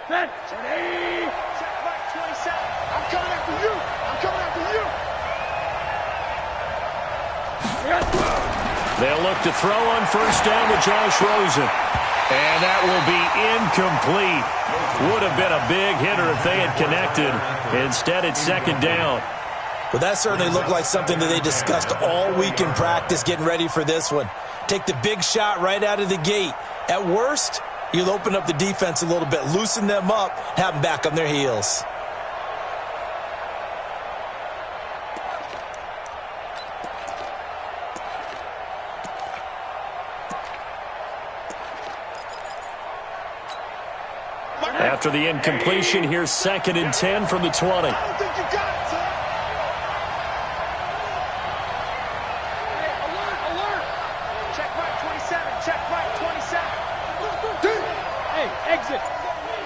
Set. Check back 27. I'm coming after you. I'm coming after you. They'll look to throw on first down with Josh Rosen. And that will be incomplete. Would have been a big hitter if they had connected. Instead, it's second down. Well, that certainly looked like something that they discussed all week in practice getting ready for this one. Take the big shot right out of the gate. At worst, you'll open up the defense a little bit, loosen them up, have them back on their heels. After the incompletion, here's 2nd and 10 from the 20. I don't think you got it, sir. Hey, alert. Check right 27. Check right 27. Hey, exit.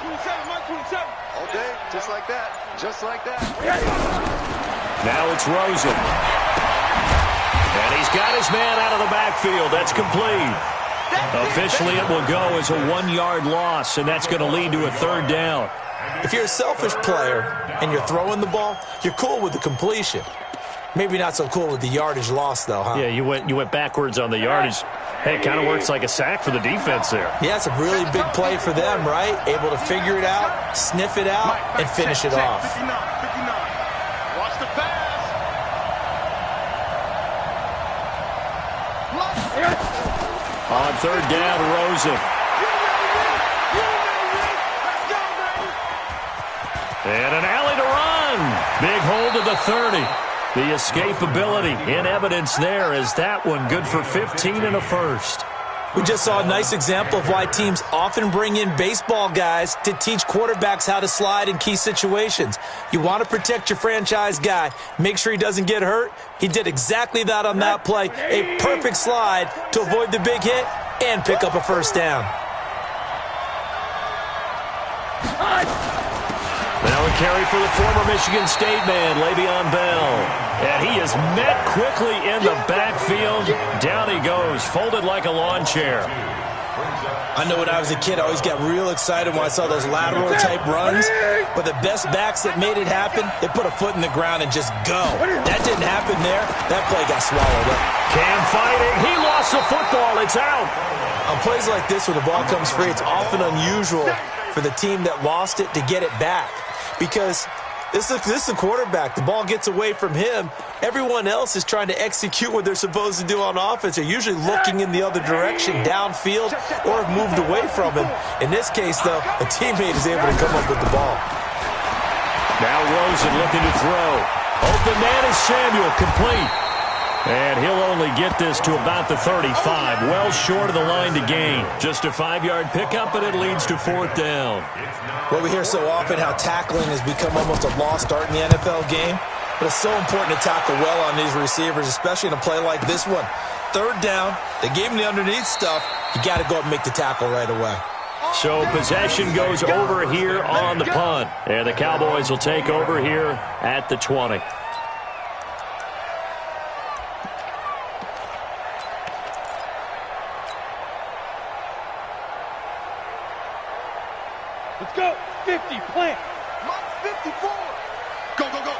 27, Mike 27. Okay, just like that. Just like that. Now it's Rosen. And he's got his man out of the backfield. That's complete. Officially, it will go as a 1-yard loss, and that's going to lead to a 3rd down. If you're a selfish player and you're throwing the ball, you're cool with the completion. Maybe not so cool with the yardage loss, though, huh? Yeah, you went backwards on the yardage. Hey, it kind of works like a sack for the defense there. Yeah, it's a really big play for them, right? Able to figure it out, sniff it out, and finish it off. 59. Watch the pass. On 3rd down, Rosen. And an alley to run. Big hold to the 30. The escapability in evidence there is that one good for 15 and a first. We just saw a nice example of why teams often bring in baseball guys to teach quarterbacks how to slide in key situations. You want to protect your franchise guy. Make sure he doesn't get hurt. He did exactly that on that play. A perfect slide to avoid the big hit and pick up a first down. Now a carry for the former Michigan State man, Le'Veon Bell. And he is met quickly in the backfield. Down he goes, folded like a lawn chair. I know when I was a kid, I always got real excited when I saw those lateral-type runs. But the best backs that made it happen, they put a foot in the ground and just go. That didn't happen there. That play got swallowed up. Cam fighting. He lost the football. It's out. On plays like this, when the ball comes free, it's often unusual for the team that lost it to get it back. Because this is a quarterback. The ball gets away from him. Everyone else is trying to execute what they're supposed to do on offense. They're usually looking in the other direction, downfield, or have moved away from him. In this case, though, a teammate is able to come up with the ball. Now Rosen looking to throw. Open man is Samuel, complete. And he'll only get this to about the 35. Well short of the line to gain. Just a 5-yard pickup, and it leads to 4th down. Well, we hear so often how tackling has become almost a lost art in the NFL game. But it's so important to tackle well on these receivers, especially in a play like this one. 3rd down, they gave him the underneath stuff. You got to go up and make the tackle right away. So possession goes over here on the punt. And the Cowboys will take over here at the 20. Let's go. 50, plant. Mark 54. Go, go, go.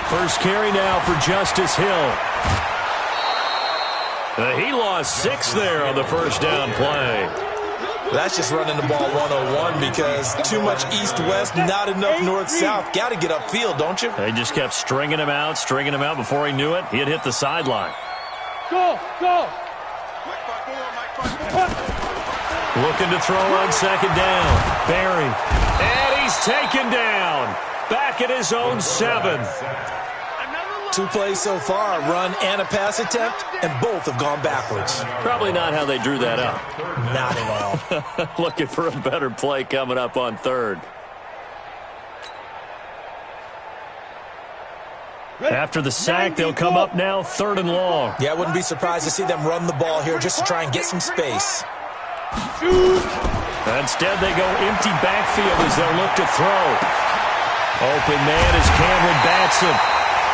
First carry now for Justice Hill. He lost 6 there on the first down play. That's just running the ball 101 because too much east-west, not enough north-south. Got to get upfield, don't you? They just kept stringing him out. Before he knew it, he had hit the sideline. Go, go. Looking to throw on 2nd down. Barry. And he's taken down. Back at his own 7. 2 plays so far, a run and a pass attempt, and both have gone backwards. Probably not how they drew that up. Not at all. Looking for a better play coming up on 3rd. After the sack, they'll come up now 3rd and long. Yeah, I wouldn't be surprised to see them run the ball here just to try and get some space. Instead, they go empty backfield as they'll look to throw. Open man is Cameron Batson.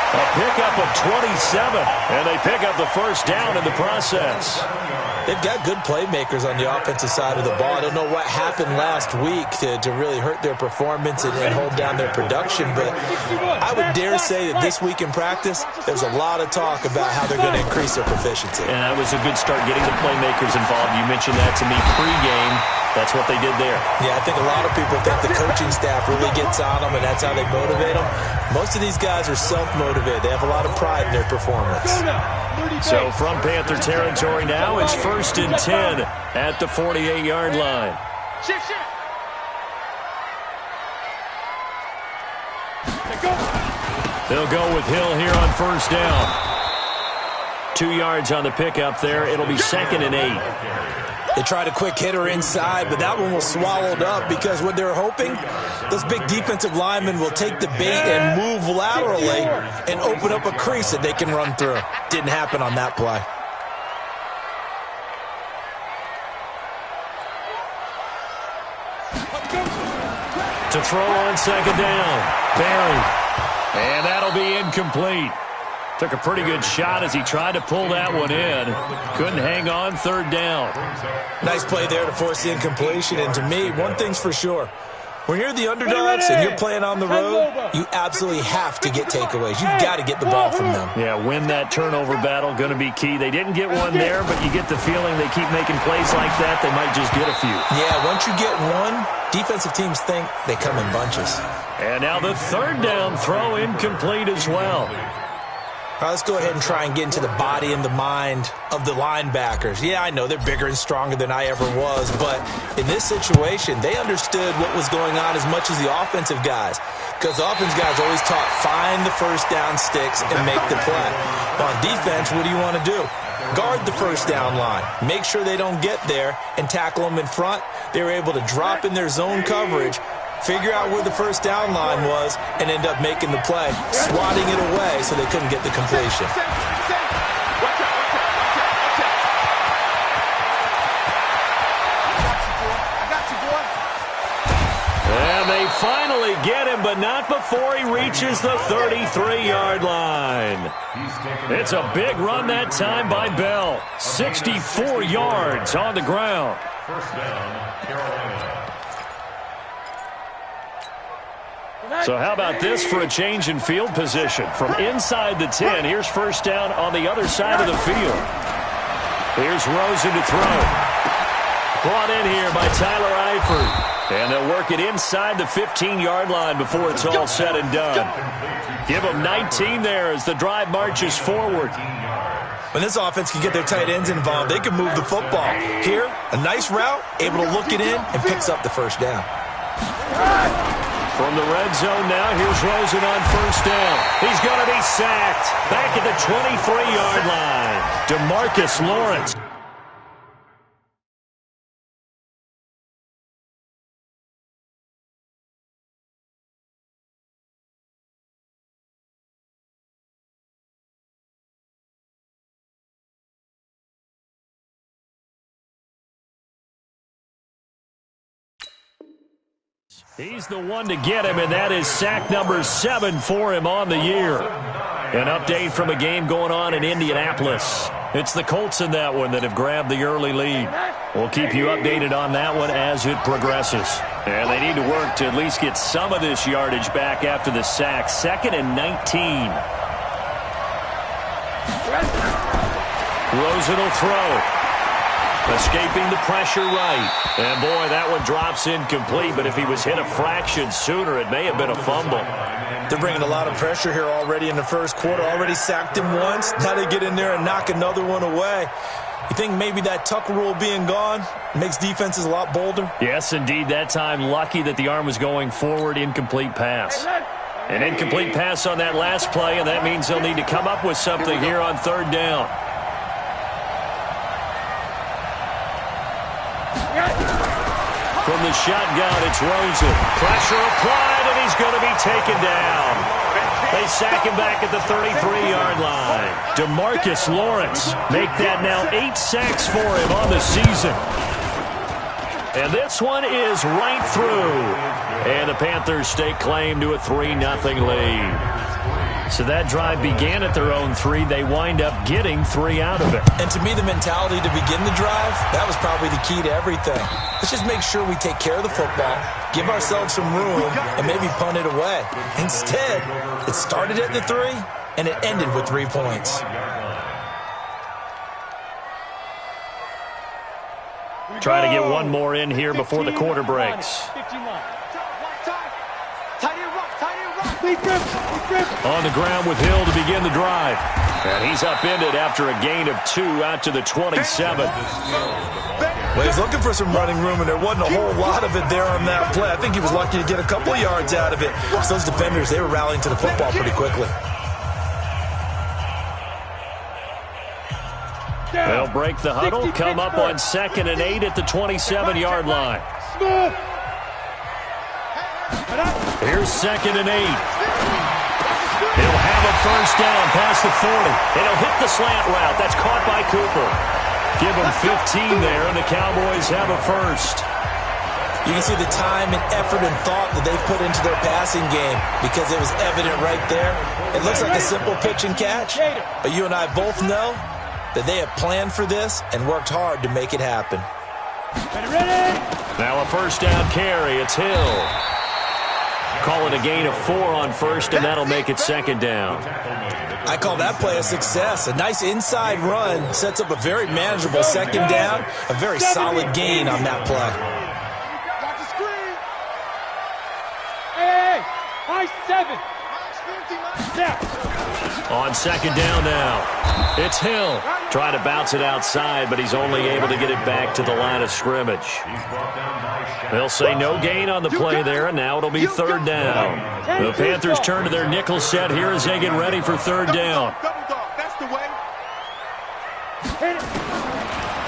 A pickup of 27, and they pick up the first down in the process. They've got good playmakers on the offensive side of the ball. I don't know what happened last week to really hurt their performance and hold down their production, but I would dare say that this week in practice, there's a lot of talk about how they're going to increase their proficiency. And that was a good start getting the playmakers involved. You mentioned that to me pregame. That's what they did there. Yeah, I think a lot of people think the coaching staff really gets on them, and that's how they motivate them. Most of these guys are self-motivated. They have a lot of pride in their performance. So from Panther territory now, it's 1st and 10 at the 48-yard line. They'll go with Hill here on first down. 2 yards on the pickup there. It'll be 2nd and 8. They tried a quick hitter inside, but that one was swallowed up because what they're hoping, those big defensive linemen will take the bait and move laterally and open up a crease that they can run through. Didn't happen on that play. To throw on 2nd down, Barry. And that'll be incomplete. Took a pretty good shot as he tried to pull that one in. Couldn't hang on 3rd down. Nice play there to force the incompletion. And to me, one thing's for sure. When you're the underdogs and you're playing on the road, you absolutely have to get takeaways. You've got to get the ball from them. Yeah, win that turnover battle, going to be key. They didn't get one there, but you get the feeling they keep making plays like that, they might just get a few. Yeah, once you get one, defensive teams think they come in bunches. And now the 3rd down throw incomplete as well. All right, let's go ahead and try and get into the body and the mind of the linebackers. Yeah, I know they're bigger and stronger than I ever was, but in this situation, they understood what was going on as much as the offensive guys, because the offensive guys always taught find the first down sticks and make the play. On defense, what do you want to do? Guard the first down line. Make sure they don't get there and tackle them in front. They were able to drop in their zone coverage, figure out where the first down line was, and end up making the play, swatting it away so they couldn't get the completion. And they finally get him, but not before he reaches the 33-yard line. It's a big run that time by Bell. 64 yards on the ground. First down, Carolina. So how about this for a change in field position? From inside the 10, here's first down on the other side of the field. Here's Rosen to throw. Brought in here by Tyler Eifert. And they'll work it inside the 15-yard line before it's all said and done. Give them 19 there as the drive marches forward. When this offense can get their tight ends involved, they can move the football. Here, a nice route, able to look it in, and picks up the first down. From the red zone now, here's Rosen on first down. He's going to be sacked. Back at the 23-yard line. DeMarcus Lawrence. He's the one to get him, and that is sack number 7 for him on the year. An update from a game going on in Indianapolis. It's the Colts in that one that have grabbed the early lead. We'll keep you updated on that one as it progresses. And they need to work to at least get some of this yardage back after the sack. 2nd and 19. Rosen will throw. Escaping the pressure right. And, boy, that one drops incomplete. But if he was hit a fraction sooner, it may have been a fumble. They're bringing a lot of pressure here already in the first quarter. Already sacked him once. Now they get in there and knock another one away. You think maybe that Tucker rule being gone makes defenses a lot bolder? Yes, indeed. That time, lucky that the arm was going forward. Incomplete pass. An incomplete pass on that last play, and that means they'll need to come up with something here on 3rd down. From the shotgun, it's Rosen. Pressure applied, and he's going to be taken down. They sack him back at the 33-yard line. DeMarcus Lawrence make that now 8 sacks for him on the season. And this one is right through. And the Panthers stake claim to a 3-0 lead. So that drive began at their own 3. They wind up getting 3 out of it. And to me, the mentality to begin the drive, that was probably the key to everything. Let's just make sure we take care of the football, give ourselves some room, and maybe punt it away. Instead, it started at the 3, and it ended with 3 points. Try to get one more in here before the quarter breaks. On the ground with Hill to begin the drive. And he's upended after a gain of 2 out to the 27. Well, he's looking for some running room, and there wasn't a whole lot of it there on that play. I think he was lucky to get a couple of yards out of it. So those defenders, they were rallying to the football pretty quickly. They'll break the huddle, come up on 2nd and 8 at the 27-yard line. Here's 2nd and 8. He'll have a first down past the 40. And he'll hit the slant route. That's caught by Cooper. Give him 15 there, and the Cowboys have a first. You can see the time and effort and thought that they've put into their passing game because it was evident right there. It looks like a simple pitch and catch, but you and I both know that they have planned for this and worked hard to make it happen. Now a first down carry. It's Hill. Call it a gain of 4 on first, and that'll make it 2nd down. I call that play a success. A nice inside run sets up a very manageable 2nd down. A very solid gain on that play. Hey, high 7. On 2nd down now. It's Hill. Trying to bounce it outside, but he's only able to get it back to the line of scrimmage. They'll say no gain on the play there, and now it'll be 3rd down. The Panthers turn to their nickel set here as they get ready for 3rd down.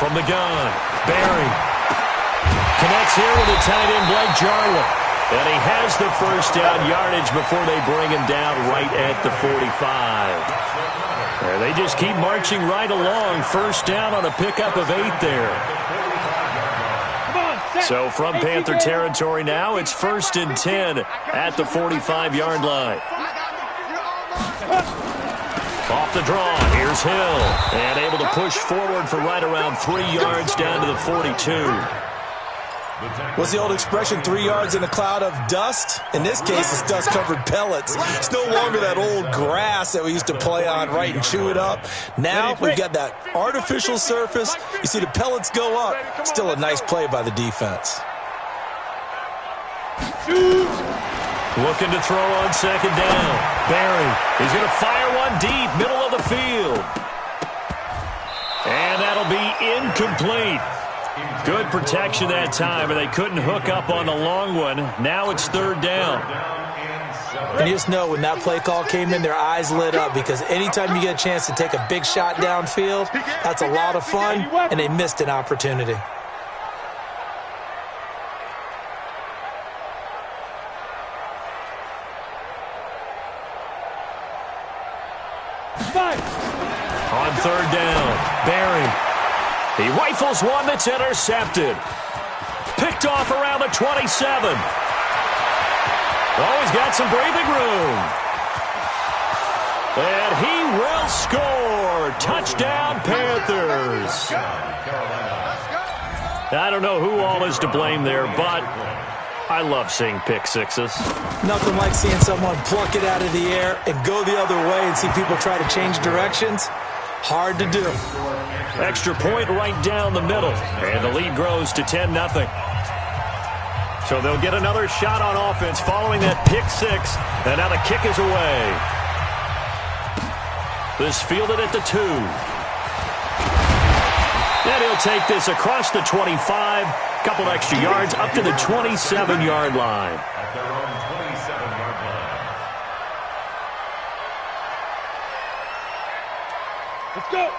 From the gun, Barry connects here with a tight end, Blake Jarwin. And he has the first down yardage before they bring him down right at the 45. They just keep marching right along. First down on a pickup of 8 there. So from Panther territory now, it's 1st and 10 at the 45-yard line. Off the draw, here's Hill. And able to push forward for right around 3 yards down to the 42. What's the old expression, 3 yards in a cloud of dust? In this case, it's dust-covered pellets. It's no longer that old grass that we used to play on, right, and chew it up. Now we've got that artificial surface. You see the pellets go up. Still a nice play by the defense. Looking to throw on 2nd down. Barry, he's going to fire one deep, middle of the field. And that'll be incomplete. Good protection that time, and they couldn't hook up on the long one. Now it's 3rd down. And you just know when that play call came in, their eyes lit up because anytime you get a chance to take a big shot downfield, that's a lot of fun, and they missed an opportunity. On 3rd down, Barry. He rifles one that's intercepted. Picked off around the 27. Oh, he's got some breathing room. And he will score. Touchdown, Panthers. I don't know who all is to blame there, but I love seeing pick sixes. Nothing like seeing someone pluck it out of the air and go the other way and see people try to change directions. Hard to do. Extra point right down the middle. And the lead grows to 10-0. So they'll get another shot on offense following that pick six. And now the kick is away. This fielded at the 2. And he'll take this across the 25. Couple extra yards up to the 27-yard line.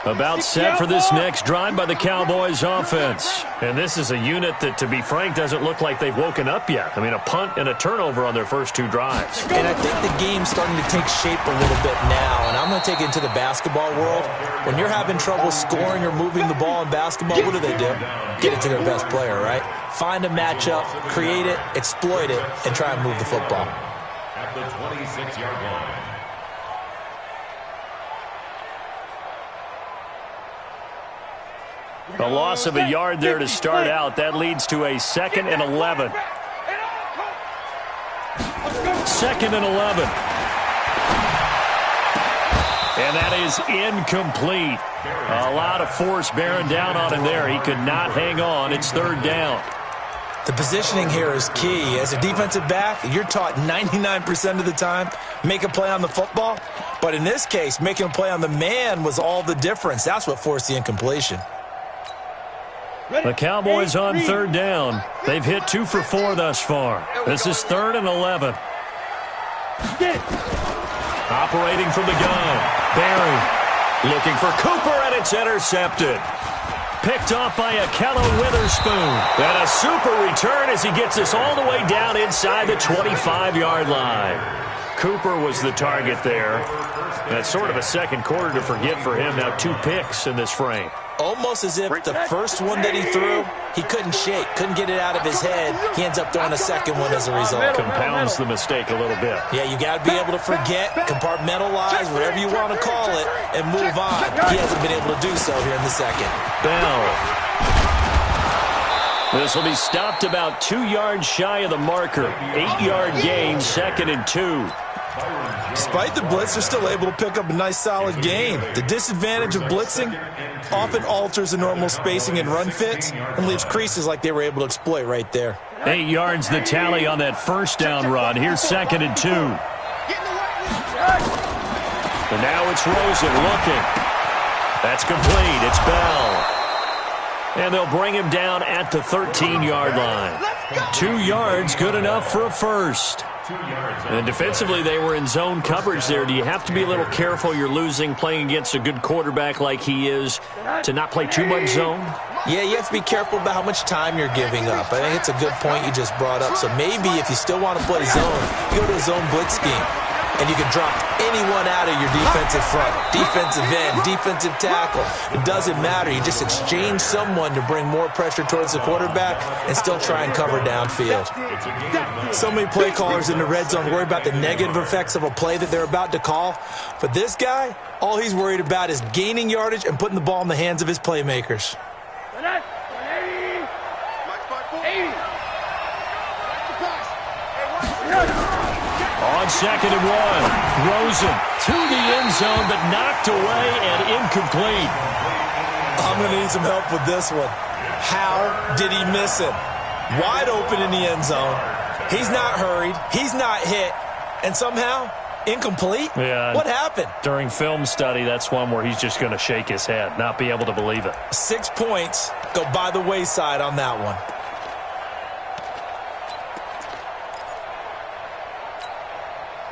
About set for this next drive by the Cowboys offense. And this is a unit that, to be frank, doesn't look like they've woken up yet. I mean, a punt and a turnover on their first 2 drives. And I think the game's starting to take shape a little bit now. And I'm going to take it into the basketball world. When you're having trouble scoring or moving the ball in basketball, what do? Get it to their best player, right? Find a matchup, create it, exploit it, and try and move the football. At the 26-yard line. A loss of a yard there to start out. That leads to a 2nd and 11. 2nd and 11. And that is incomplete. A lot of force bearing down on him there. He could not hang on. It's 3rd down. The positioning here is key. As a defensive back, you're taught 99% of the time, make a play on the football. But in this case, making a play on the man was all the difference. That's what forced the incompletion. The Cowboys on 3rd down. They've hit 2 for 4 thus far. This is 3rd and 11. Operating from the gun. Barry looking for Cooper, and it's intercepted. Picked off by Akello Witherspoon. And a super return as he gets us all the way down inside the 25-yard line. Cooper was the target there. That's sort of a second quarter to forget for him. Now 2 picks in this frame. Almost as if the first one that he threw, he couldn't shake, couldn't get it out of his head. He ends up throwing a second one as a result. Compounds the mistake a little bit. Yeah, you got to be able to forget, compartmentalize, whatever you want to call it, and move on. He hasn't been able to do so here in the second. Bell. This will be stopped about 2 yards shy of the marker. 8-yard gain, 2nd and 2. Despite the blitz, they're still able to pick up a nice solid gain. The disadvantage of blitzing often alters the normal spacing and run fits and leaves creases like they were able to exploit right there. 8 yards the tally on that first down run. Here's 2nd and 2. And now it's Rosen looking. That's complete. It's Bell. And they'll bring him down at the 13-yard line. 2 yards, good enough for a first. And defensively, they were in zone coverage there. Do you have to be a little careful? You're losing playing against a good quarterback like he is to not play too much zone? Yeah, you have to be careful about how much time you're giving up. I think it's a good point you just brought up. So maybe if you still want to play zone, you go to a zone blitz scheme. And you can drop anyone out of your defensive front, defensive end, defensive tackle. It doesn't matter. You just exchange someone to bring more pressure towards the quarterback and still try and cover downfield. So many play callers in the red zone worry about the negative effects of a play that they're about to call. But this guy, all he's worried about is gaining yardage and putting the ball in the hands of his playmakers. On 2nd and 1, Rosen to the end zone, but knocked away and incomplete. I'm going to need some help with this one. How did he miss him? Wide open in the end zone. He's not hurried. He's not hit. And somehow, incomplete? Yeah. What happened? During film study, that's one where he's just going to shake his head, not be able to believe it. 6 points go by the wayside on that one.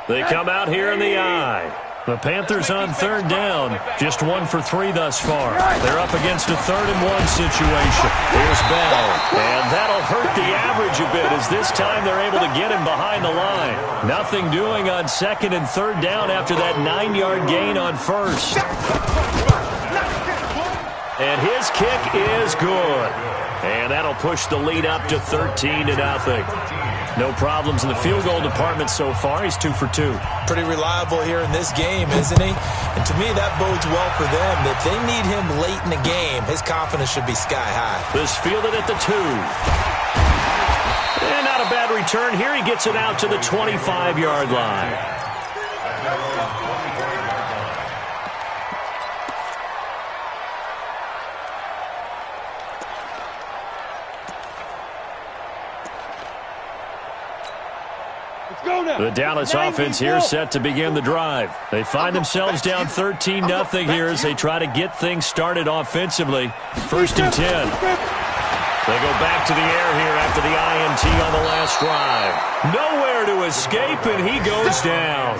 They come out here in the eye. The Panthers on 3rd down. Just 1 for 3 thus far. They're up against a 3rd and 1 situation. Here's Bell. And that'll hurt the average a bit as this time they're able to get him behind the line. Nothing doing on 2nd and 3rd down after that 9-yard gain on first. And his kick is good. And that'll push the lead up to 13-0. No problems in the field goal department so far. He's 2 for 2. Pretty reliable here in this game, isn't he? And to me, that bodes well for them. If they need him late in the game, his confidence should be sky high. This fielded at the 2. And not a bad return here. He gets it out to the 25-yard line. The Dallas offense here set to begin the drive. They find themselves down 13-0 here as they try to get things started offensively. 1st and 10. They go back to the air here after the INT on the last drive. Nowhere to escape, and he goes down.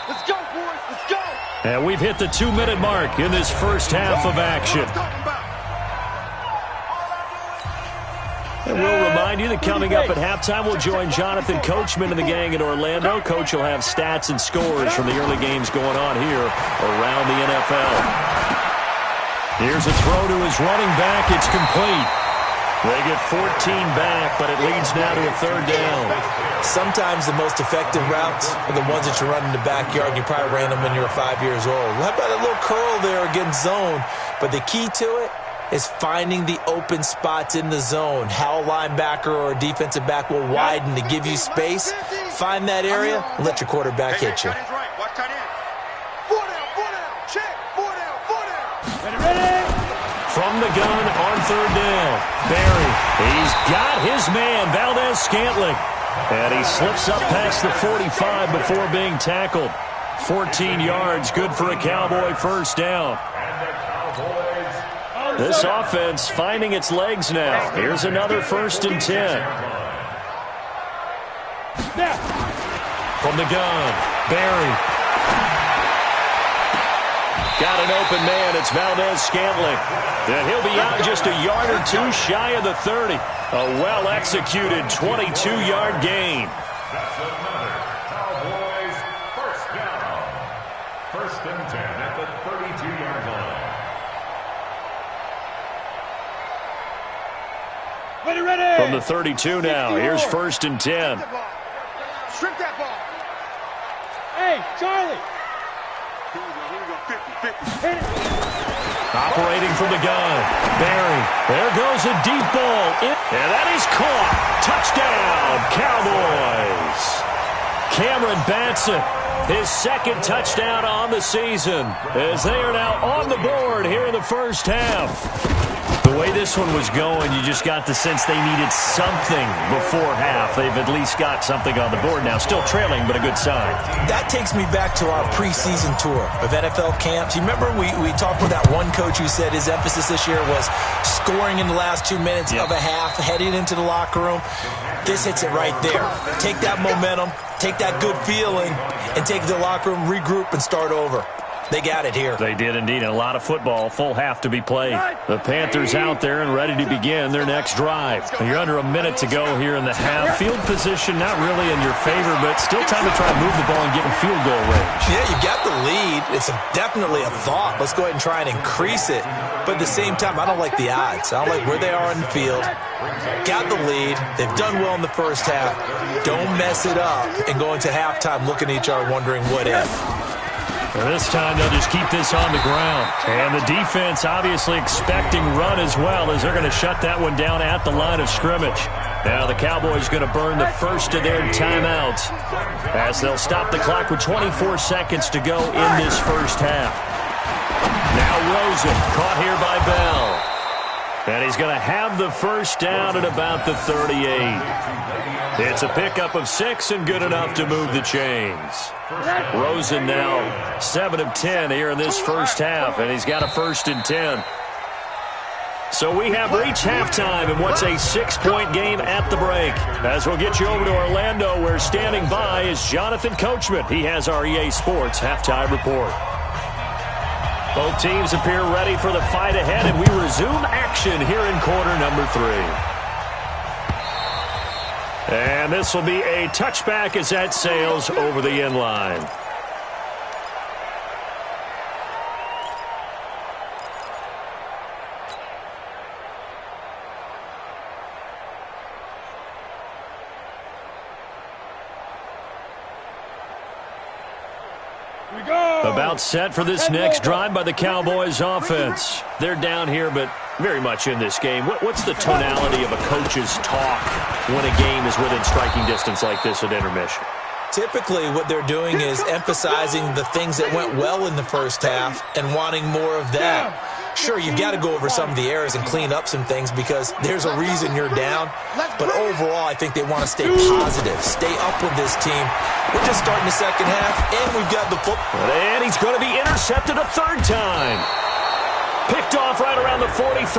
Let's go, boys. Let's go. And we've hit the 2-minute mark in this first half of action. And we'll remind you that coming up at halftime, we'll join Jonathan Coachman and the gang in Orlando. Coach will have stats and scores from the early games going on here around the NFL. Here's a throw to his running back. It's complete. They get 14 back, but it leads now to a 3rd down. Sometimes the most effective routes are the ones that you run in the backyard. You probably ran them when you were 5 years old. How about a little curl there against zone? But the key to it is finding the open spots in the zone. How a linebacker or a defensive back will widen to give you space. Find that area and let your quarterback hit you. From the gun on third down, Barry. He's got his man, Valdez-Scantling. And he slips up past the 45 before being tackled. 14 yards, good for a Cowboy first down. This offense finding its legs now. Here's another 1st and 10. From the gun, Barry. Got an open man. It's Valdez-Scantling. And he'll be out just a yard or two shy of the 30. A well-executed 22-yard gain. That's another Cowboys first down. 1st and 10 at the 32-yard line. Ready. From the 32 now, here's 1st and 10. Strip that ball. Hey, Charlie. Here we go. 50. Operating from the gun, Barry. There goes a deep ball. And that is caught. Touchdown, Cowboys. Cameron Batson, his 2nd touchdown on the season, as they are now on the board here in the first half. The way this one was going, you just got the sense they needed something before half. They've at least got something on the board now. Still trailing, but a good sign. That takes me back to our preseason tour of NFL camps. You remember we talked with that one coach who said his emphasis this year was scoring in the last 2 minutes of a half, heading into the locker room. This hits it right there. Take that momentum, take that good feeling, and take the locker room, regroup, and start over. They got it here. They did indeed. A lot of football, full half to be played. The Panthers out there and ready to begin their next drive. You're under a minute to go here in the half. Field position not really in your favor, but still time to try and move the ball and get in field goal range. Yeah, you got the lead. It's definitely a thought. Let's go ahead and try and increase it. But at the same time, I don't like the odds. I don't like where they are in the field. Got the lead. They've done well in the first half. Don't mess it up and go into halftime looking at each other wondering what if. This time they'll just keep this on the ground. And the defense obviously expecting run as well, as they're going to shut that one down at the line of scrimmage. Now the Cowboys going to burn the first of their timeouts as they'll stop the clock with 24 seconds to go in this first half. Now Rosen caught here by Bell. And he's going to have the first down at about the 38. It's a pickup of 6 and good enough to move the chains. Rosen now 7 of 10 here in this first half, and he's got a 1st and 10. So we have reached halftime in what's a 6-point game at the break. As we'll get you over to Orlando, where standing by is Jonathan Coachman. He has our EA Sports halftime report. Both teams appear ready for the fight ahead, and we resume action here in quarter number 3. And this will be a touchback as that sails over the end line. About set for this next drive by the Cowboys offense. They're down here, but very much in this game. What's the tonality of a coach's talk when a game is within striking distance like this at intermission? Typically, what they're doing is emphasizing the things that went well in the first half and wanting more of that. Sure, you've got to go over some of the errors and clean up some things because there's a reason you're down. But overall, I think they want to stay positive, stay up with this team. We're just starting the second half, and we've got the football. And he's going to be intercepted a 3rd time. Picked off right around the 43.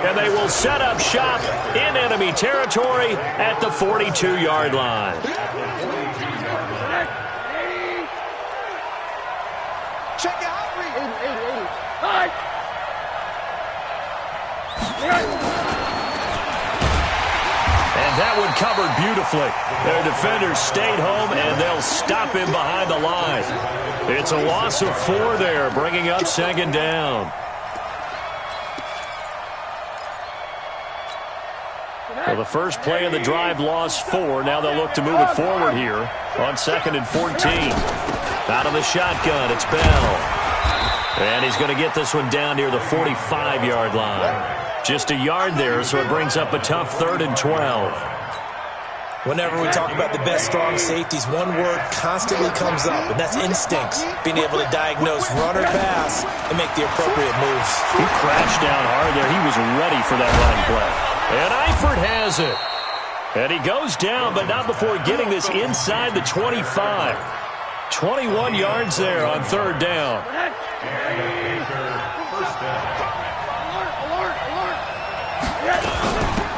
And they will set up shop in enemy territory at the 42-yard line. Check out. 80. And that one covered beautifully. Their defenders stayed home, and they'll stop him behind the line. It's a loss of 4 there, bringing up 2nd down. Well, the first play of the drive lost 4. Now they'll look to move it forward here on 2nd and 14. Out of the shotgun, it's Bell. And he's going to get this one down near the 45-yard line. Just a yard there, so it brings up a tough 3rd and 12. Whenever we talk about the best strong safeties, one word constantly comes up, and that's instincts. Being able to diagnose run or pass and make the appropriate moves. He crashed down hard there. He was ready for that running play. And Eifert has it. And he goes down, but not before getting this inside the 25. 21 yards there on 3rd down.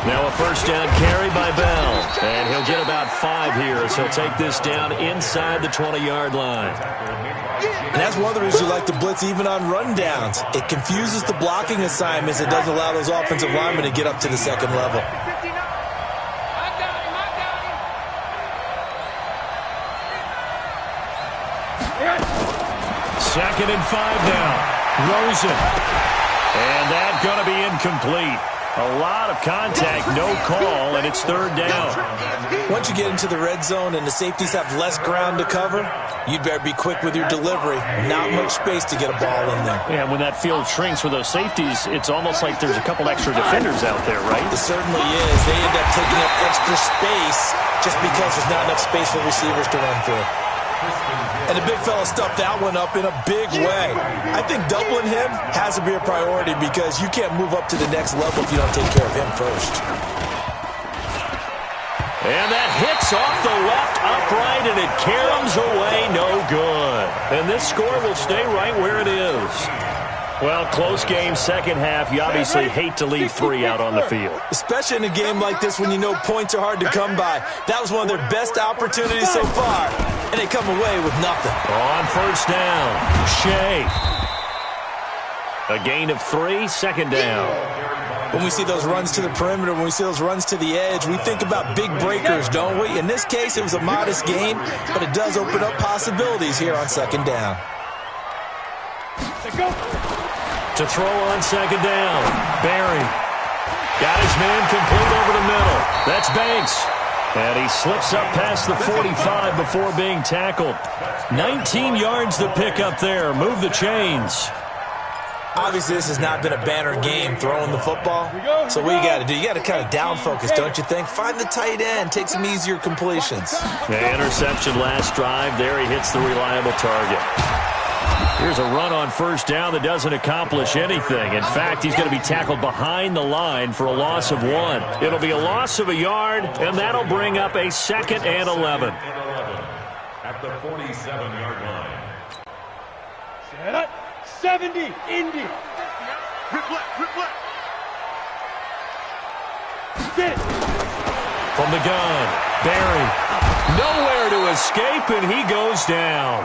Now a 1st down carry by Bell. And he'll get about 5 here as he'll take this down inside the 20-yard line. And that's one of the reasons you like to blitz even on rundowns. It confuses the blocking assignments. It doesn't allow those offensive linemen to get up to the 2nd level. Second and 5 now. Rosen. And that's going to be incomplete. A lot of contact, no call, and it's 3rd down. Once you get into the red zone and the safeties have less ground to cover, you'd better be quick with your delivery. Not much space to get a ball in there. Yeah, when that field shrinks with those safeties, it's almost like there's a couple extra defenders out there, right? It certainly is. They end up taking up extra space just because there's not enough space for receivers to run through. And the big fella stuffed that one up in a big way. I think doubling him has to be a priority because you can't move up to the next level if you don't take care of him first. And that hits off the left upright, and it caroms away, no good. And this score will stay right where it is. Well, close game, 2nd half. You obviously hate to leave 3 out on the field. Especially in a game like this when you know points are hard to come by. That was one of their best opportunities so far, and they come away with nothing. On 1st down, Shea. A gain of 3, 2nd down. When we see those runs to the perimeter, when we see those runs to the edge, we think about big breakers, don't we? In this case, it was a modest gain, but it does open up possibilities here on 2nd down. To throw on 2nd down, Barry. Got his man complete over the middle. That's Banks. And he slips up past the 45 before being tackled. 19 yards to pick up there. Move the chains. Obviously, this has not been a banner game throwing the football. So what you got to do? You got to kind of down focus, don't you think? Find the tight end. Take some easier completions. The interception last drive. There he hits the reliable target. Here's a run on 1st down that doesn't accomplish anything. In fact, he's going to be tackled behind the line for a loss of 1. It'll be a loss of a yard, and that'll bring up a 2nd and 11. At the 47-yard line. Set up. 70, Indy. Rip left. Sit. From the gun, Barry. Nowhere to escape, and he goes down.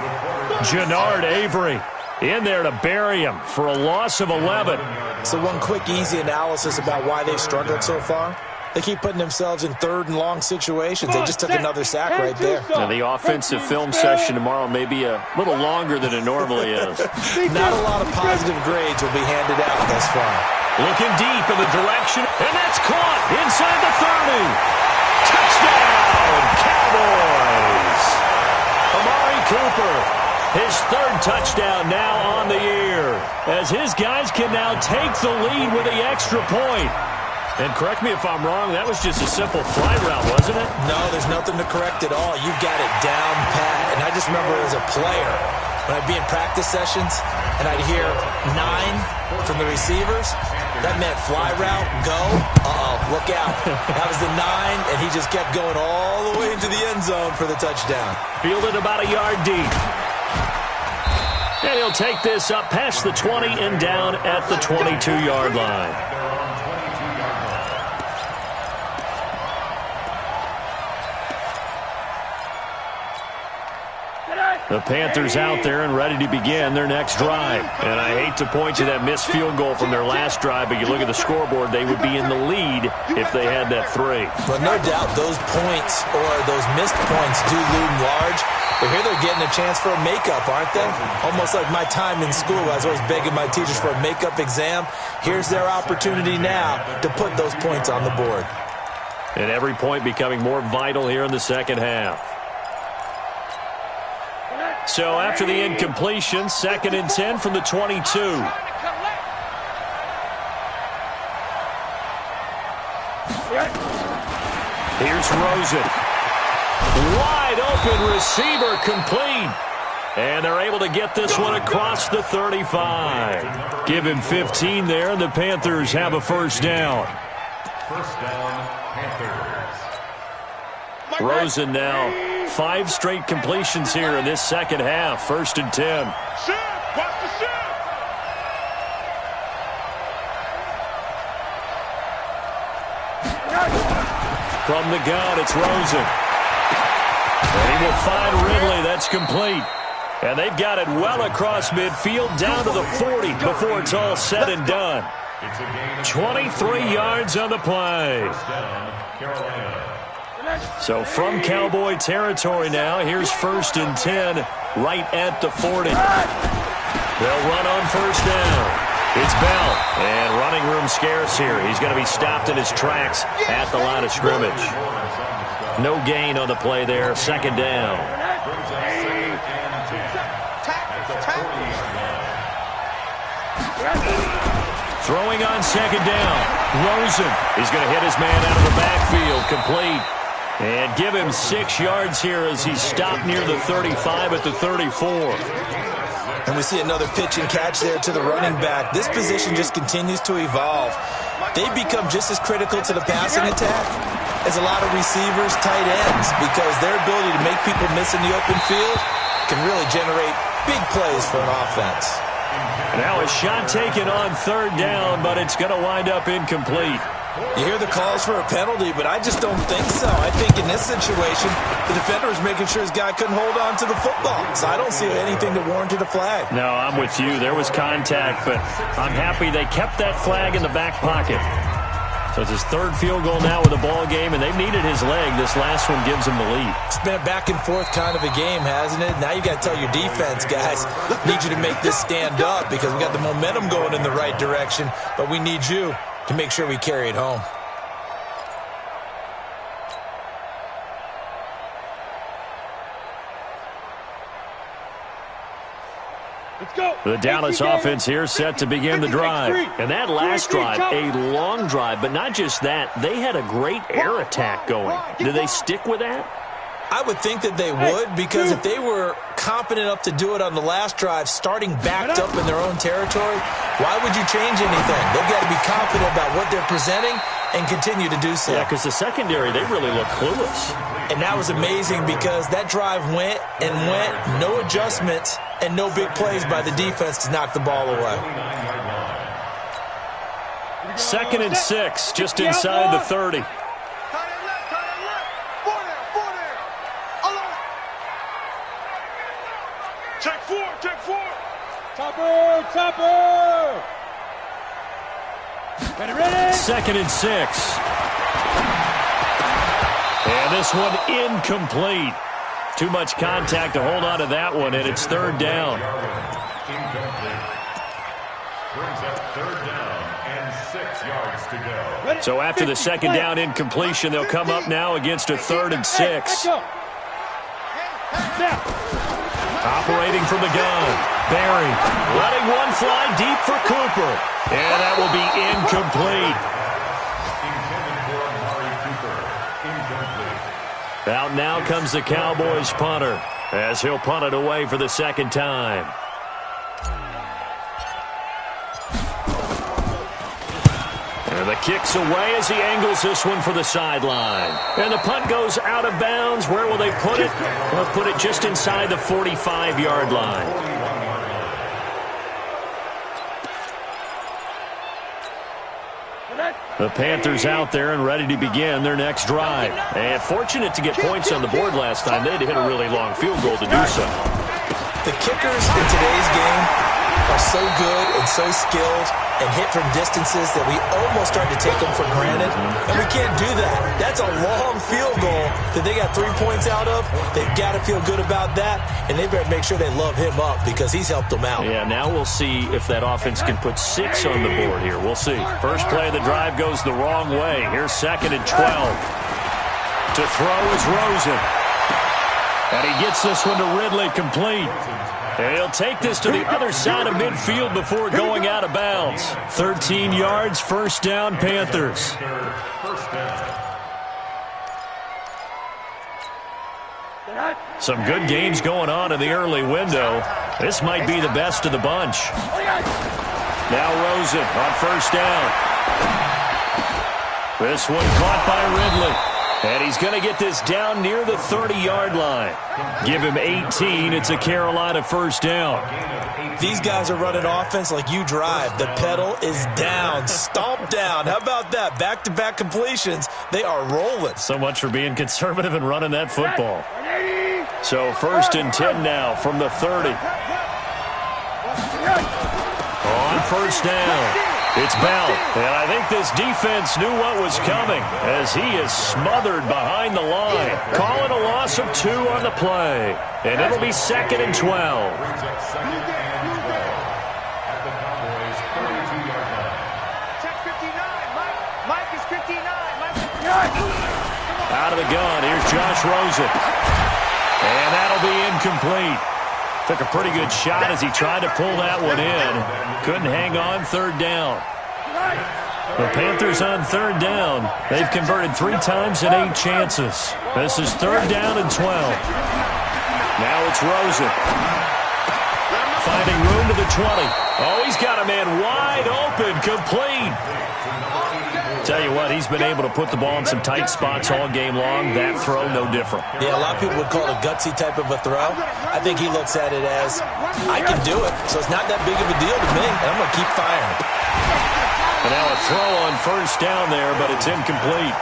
Jannard Avery in there to bury him for a loss of 11. So one quick, easy analysis about why they've struggled so far. They keep putting themselves in 3rd and long situations. They just took another sack right there. Now, the offensive film session tomorrow may be a little longer than it normally is. Not a lot of positive grades will be handed out thus far. Looking deep in the direction, and that's caught inside the 30. Touchdown, Cowboys! Amari Cooper, his 3rd touchdown now on the year, as his guys can now take the lead with the extra point. And correct me if I'm wrong, that was just a simple fly route, wasn't it? No, there's nothing to correct at all. You've got it down pat. And I just remember as a player, when I'd be in practice sessions and I'd hear 9 from the receivers, that meant fly route, go, look out. That was the 9, and he just kept going all the way into the end zone for the touchdown. Fielded about a yard deep. And he'll take this up past the 20 and down at the 22-yard line. The Panthers out there and ready to begin their next drive. And I hate to point to that missed field goal from their last drive, but you look at the scoreboard, they would be in the lead if they had that 3. But no doubt those points or those missed points do loom large. But here they're getting a chance for a makeup, aren't they? Almost like my time in school. I was always begging my teachers for a makeup exam. Here's their opportunity now to put those points on the board. And every point becoming more vital here in the 2nd half. So after the incompletion, 2nd and 10 from the 22. Here's Rosen. Wide open receiver, complete. And they're able to get this one across the 35. Give him 15 there, and the Panthers have a first down. First down, Panthers. Rosen now 5 straight completions here in this second half. 1st and 10. From the gun, it's Rosen. And he will find Ridley. That's complete. And they've got it well across midfield down to the 40 before it's all said and done. 23 yards on the play. So from Cowboy territory now, here's 1st and 10 right at the 40. They'll run on first down. It's Bell, and running room scarce here. He's going to be stopped in his tracks at the line of scrimmage. No gain on the play there. 2nd down. Throwing on 2nd down. Rosen. He's going to hit his man out of the backfield. Complete. And give him 6 yards here as he's stopped near the 35 at the 34. And we see another pitch and catch there to the running back. This position just continues to evolve. They become just as critical to the passing attack as a lot of receivers, tight ends, because their ability to make people miss in the open field can really generate big plays for an offense. Now a shot taken on 3rd down, but it's going to wind up incomplete. You hear the calls for a penalty, but I just don't think so. I think in this situation, the defender was making sure his guy couldn't hold on to the football. So I don't see anything that warranted a flag. No, I'm with you. There was contact, but I'm happy they kept that flag in the back pocket. So it's his 3rd field goal now with the ball game, and they've needed his leg. This last one gives them the lead. It's been a back and forth kind of a game, hasn't it? Now you got to tell your defense, guys, need you to make this stand up because we got the momentum going in the right direction, but we need you to make sure we carry it home. Let's go. The Dallas offense here set to begin the drive. And that last drive, a long drive, but not just that. They had a great air attack going. Do they stick with that? I would think that they would, because if they were competent enough to do it on the last drive, starting backed up in their own territory, why would you change anything? They've got to be confident about what they're presenting and continue to do so. Yeah, because the secondary, they really look clueless. And that was amazing because that drive went and went, no adjustments and no big plays by the defense to knock the ball away. 2nd and 6, just inside the 30. Check 4. Topper. Ready. 2nd and 6. And this one incomplete. Too much contact to hold on to that one, and it's 3rd down. Brings up 3rd down and 6 yards to go. So after the 2nd down incompletion, they'll come up now against a 3rd and 6. Operating from the gun. Barry letting one fly deep for Cooper. And that will be incomplete. Out now comes the Cowboys punter as he'll punt it away for the 2nd time. And the kick's away as he angles this one for the sideline. And the punt goes out of bounds. Where will they put it? They'll put it just inside the 45-yard line. The Panthers out there and ready to begin their next drive. And fortunate to get points on the board last time. They had to hit a really long field goal to do so. The kickers in today's game are so good and so skilled and hit from distances that we almost start to take them for granted. And we can't do that. That's a long field goal that they got 3 points out of. They've got to feel good about that, and they better make sure they love him up because he's helped them out. Yeah, now we'll see if that offense can put 6 on the board here. We'll see. First play of the drive goes the wrong way. Here's 2nd and 12. To throw is Rosen. And he gets this one to Ridley complete. And he'll take this to the other side of midfield before going out of bounds. 13 yards, first down, Panthers. Some good games going on in the early window. This might be the best of the bunch. Now Rosen on first down. This one caught by Ridley. And he's going to get this down near the 30-yard line. Give him 18. It's a Carolina first down. These guys are running offense like you drive. The pedal is down, stomp down. How about that? Back-to-back completions. They are rolling. So much for being conservative and running that football. So first and 10 now from the 30. On first down. It's Bell, and I think this defense knew what was coming as he is smothered behind the line. Calling a loss of 2 on the play, and it'll be 2nd and 12. Mike is 59. Out of the gun, here's Josh Rosen, and that'll be incomplete. Took a pretty good shot as he tried to pull that one in. Couldn't hang on, third down. The Panthers on third down. They've converted 3 times in 8 chances. This is third down and 12. Now it's Rosen. Finding room to the 20. Oh, he's got a man wide open, complete. Tell you what, he's been able to put the ball in some tight spots all game long. That throw, no different. Yeah, a lot of people would call it a gutsy type of a throw. I think he looks at it as, I can do it, so it's not that big of a deal to me, and I'm going to keep firing. And now a throw on first down there, but it's incomplete.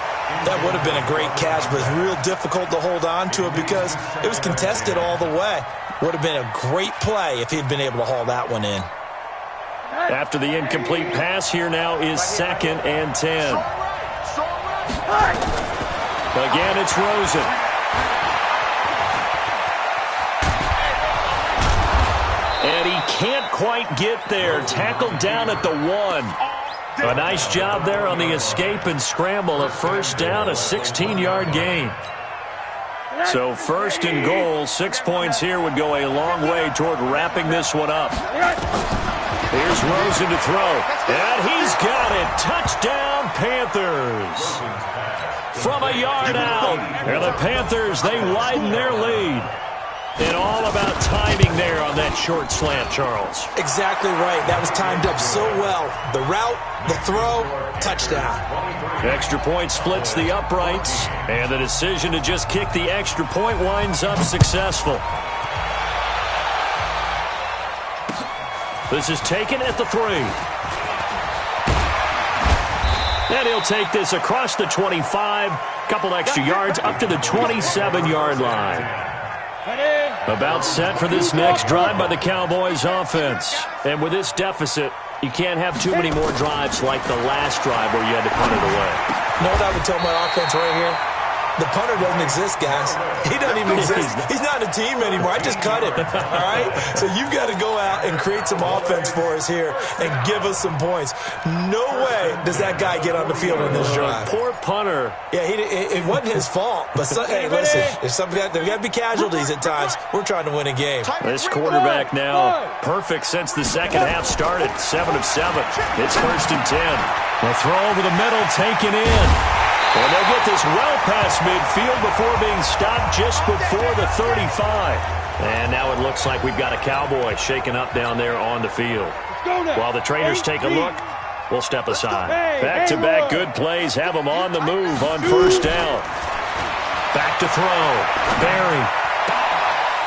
That would have been a great catch, but it's real difficult to hold on to it because it was contested all the way. Would have been a great play if he'd been able to haul that one in. After the incomplete pass, here now is 2nd and 10. Again, it's Rosen. And he can't quite get there. Tackled down at the 1. A nice job there on the escape and scramble. A first down, a 16-yard gain. So first and goal, 6 points here would go a long way toward wrapping this one up. Here's Rosen to throw, and he's got it. Touchdown, Panthers. From a yard out, and the Panthers, they widen their lead. And all about timing there on that short slant, Charles. Exactly right. That was timed up so well. The route, the throw, touchdown. Extra point splits the uprights, and the decision to just kick the extra point winds up successful. This is taken at the 3. And he'll take this across the 25. Couple extra yards up to the 27-yard line. About set for this next drive by the Cowboys offense. And with this deficit, you can't have too many more drives like the last drive where you had to punt it away. You know what I would tell my offense right here? The punter doesn't exist, guys. He doesn't even exist. He's not a team anymore. I just cut him, all right? So you've got to go out and create some offense for us here and give us some points. No way does that guy get on the field on this drive. Poor punter. Yeah, it wasn't his fault. But, hey, listen, there got to be casualties at times. We're trying to win a game. This quarterback now perfect since the second half started. 7 of 7. It's first and 10. The throw over the middle taken in. And they'll get this well past midfield before being stopped just before the 35. And now it looks like we've got a Cowboy shaking up down there on the field. While the trainers take a look, we'll step aside. Back-to-back good plays have them on the move on first down. Back to throw. Barry.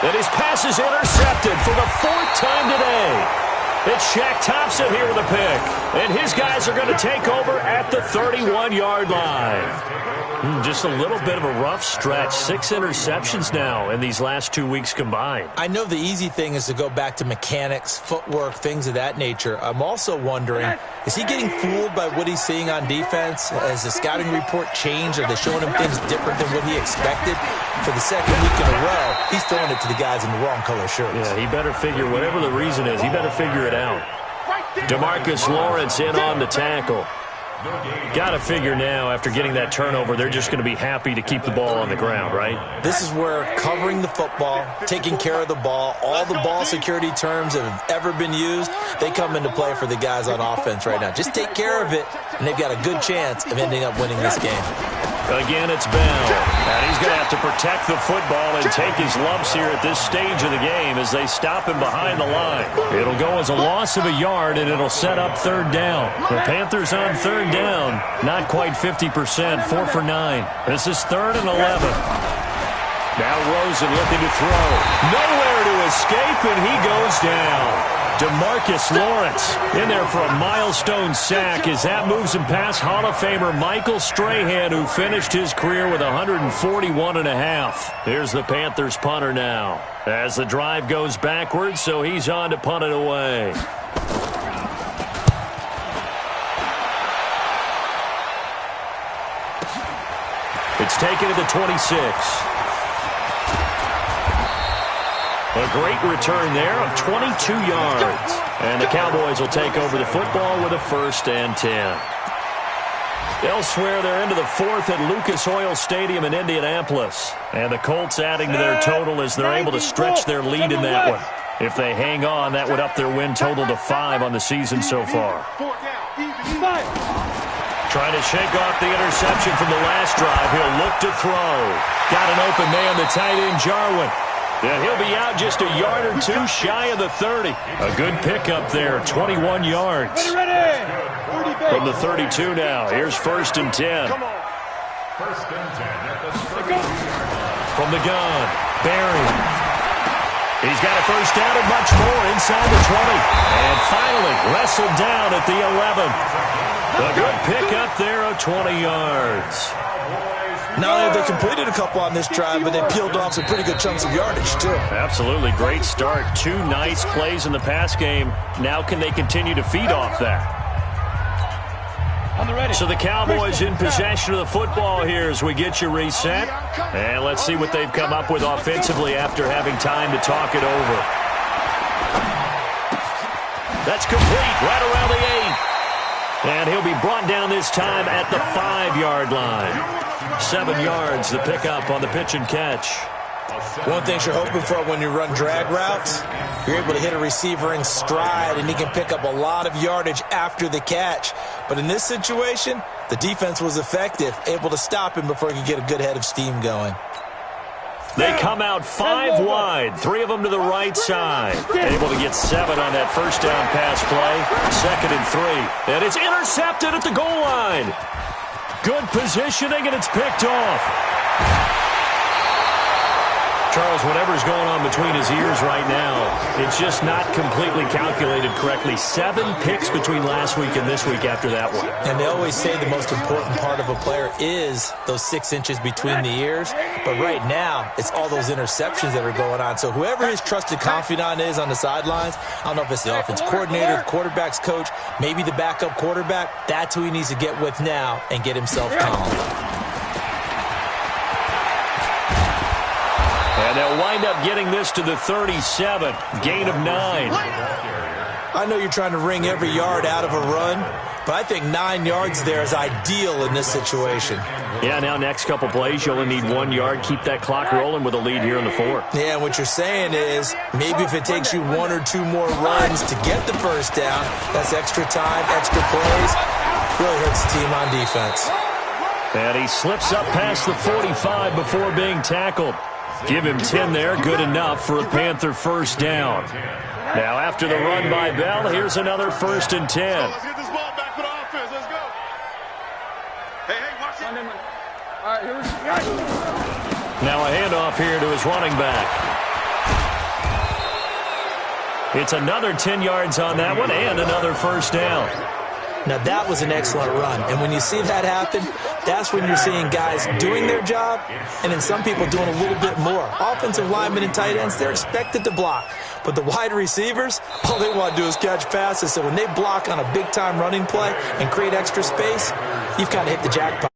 And his pass is intercepted for the 4th time today. It's Shaq Thompson here with a pick. And his guys are going to take over at the 31-yard line. Just a little bit of a rough stretch. 6 interceptions now in these last 2 weeks combined. I know the easy thing is to go back to mechanics, footwork, things of that nature. I'm also wondering, is he getting fooled by what he's seeing on defense? Has the scouting report changed? Are they showing him things different than what he expected? For the second week in a row, he's throwing it to the guys in the wrong color shirts. Yeah, he better figure, whatever the reason is, he better figure it out. DeMarcus Lawrence in on the tackle. Got to figure now, after getting that turnover, they're just going to be happy to keep the ball on the ground, right? This is where covering the football, taking care of the ball, all the ball security terms that have ever been used, they come into play for the guys on offense right now. Just take care of it, and they've got a good chance of ending up winning this game. Again, it's Bell. And he's going to have to protect the football and take his lumps here at this stage of the game as they stop him behind the line. It'll go as a loss of a yard, and it'll set up third down. The Panthers on third down, not quite 50%, 4 for 9. This is 3rd and 11. Now Rosen looking to throw. Nowhere to escape, and he goes down. DeMarcus Lawrence in there for a milestone sack as that moves him past Hall of Famer Michael Strahan, who finished his career with 141.5. Here's the Panthers punter now as the drive goes backwards, so he's on to punt it away. It's taken to the 26. A great return there of 22 yards. And the Cowboys will take over the football with a 1st and 10. Elsewhere, they're into the 4th at Lucas Oil Stadium in Indianapolis. And the Colts adding to their total as they're able to stretch their lead in that one. If they hang on, that would up their win total to 5 on the season so far. Trying to shake off the interception from the last drive. He'll look to throw. Got an open man, the tight end, Jarwin. And he'll be out just a yard or two shy of the 30. A good pickup there, 21 yards. From the 32 now, here's 1st and 10. From the gun, Barry. He's got a first down and much more inside the 20. And finally, wrestled down at the 11. A good pickup there of 20 yards. Not only have they completed a couple on this drive, but they peeled off some pretty good chunks of yardage, too. Absolutely. Great start. 2 nice plays in the pass game. Now can they continue to feed off that? So the Cowboys in possession of the football here as we get you reset. And let's see what they've come up with offensively after having time to talk it over. That's complete right around the 8. And he'll be brought down this time at the 5-yard line. 7 yards, the pickup on the pitch and catch. One thing you're hoping for when you run drag routes, you're able to hit a receiver in stride, and he can pick up a lot of yardage after the catch. But in this situation, the defense was effective, able to stop him before he could get a good head of steam going. They come out 5 wide, 3 of them to the right side. Able to get 7 on that first down pass play. 2nd and 3. And it's intercepted at the goal line. Good positioning, and it's picked off. Charles, whatever's going on between his ears right now, it's just not completely calculated correctly. 7 picks between last week and this week after that one. And they always say the most important part of a player is those 6 inches between the ears. But right now, it's all those interceptions that are going on. So whoever his trusted confidant is on the sidelines, I don't know if it's the offense coordinator, the quarterback's coach, maybe the backup quarterback, that's who he needs to get with now and get himself calm. And they'll wind up getting this to the 37. Gain of 9. I know you're trying to wring every yard out of a run, but I think 9 yards there is ideal in this situation. Yeah, now next couple plays, you only need 1 yard. Keep that clock rolling with a lead here in the 4th. Yeah, what you're saying is maybe if it takes you 1 or 2 more runs to get the first down, that's extra time, extra plays. Really hurts the team on defense. And he slips up past the 45 before being tackled. Give him 10 there, good enough for a Panther first down. Now after the run by Bell, here's another 1st and 10. Let's get this ball back for the offense. Let's go. Hey, watch it. All right, here we go. Now a handoff here to his running back. It's another 10 yards on that one and another first down. Now, that was an excellent run. And when you see that happen, that's when you're seeing guys doing their job and then some people doing a little bit more. Offensive linemen and tight ends, they're expected to block. But the wide receivers, all they want to do is catch passes. So when they block on a big-time running play and create extra space, you've kind of hit the jackpot.